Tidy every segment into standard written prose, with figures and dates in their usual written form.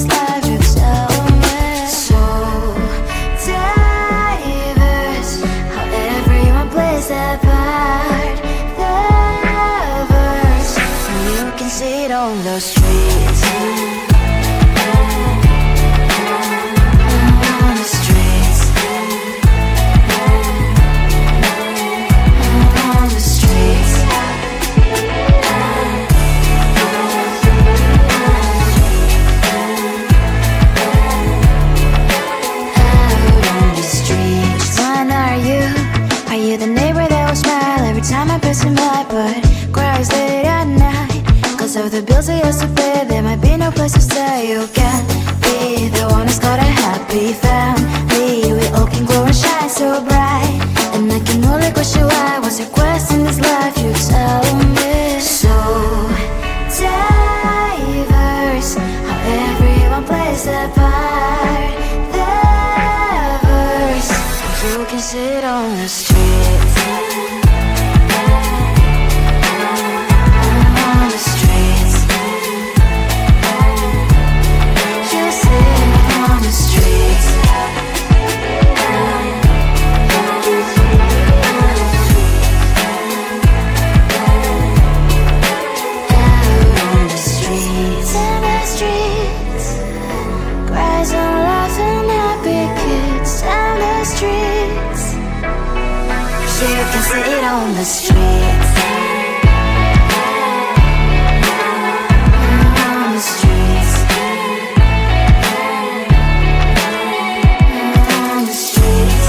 this life, you tell me. So diverse, how everyone plays their part. The verse, you can see it on the streets. Of the bills I used to pay, there might be no place to stay. You can be the one who's got a happy family. We all can glow and shine so bright, and I can only question why. What's your quest in this life? You tell me. So diverse, how everyone plays their part. The verse, you can sit on the streets. You can see it on the streets. On the streets. On the streets.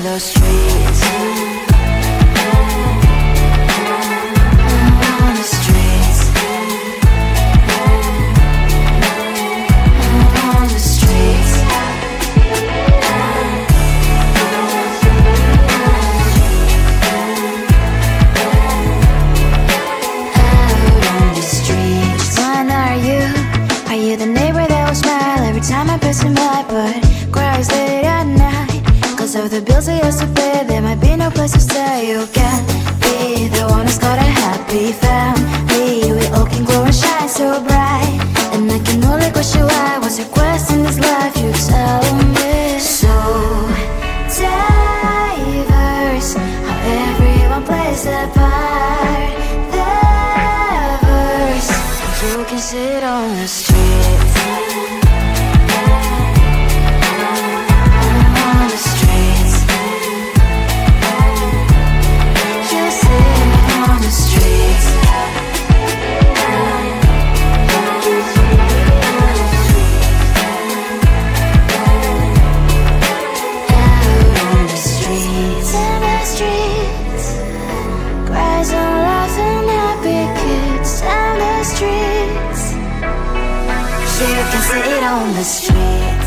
on the streets. On the streets. On the streets. The neighbor that will smile every time I pass him by, but cries late at night cause of the bills he has to pay. There might be no place to stay. You can't be the one who's got a happy family. We all can glow and shine so bright, and I can only question why. What's your quest in this life? You tell me. So diverse, how everyone plays their part. Their verse, you can sit on the street. You can sit on the street.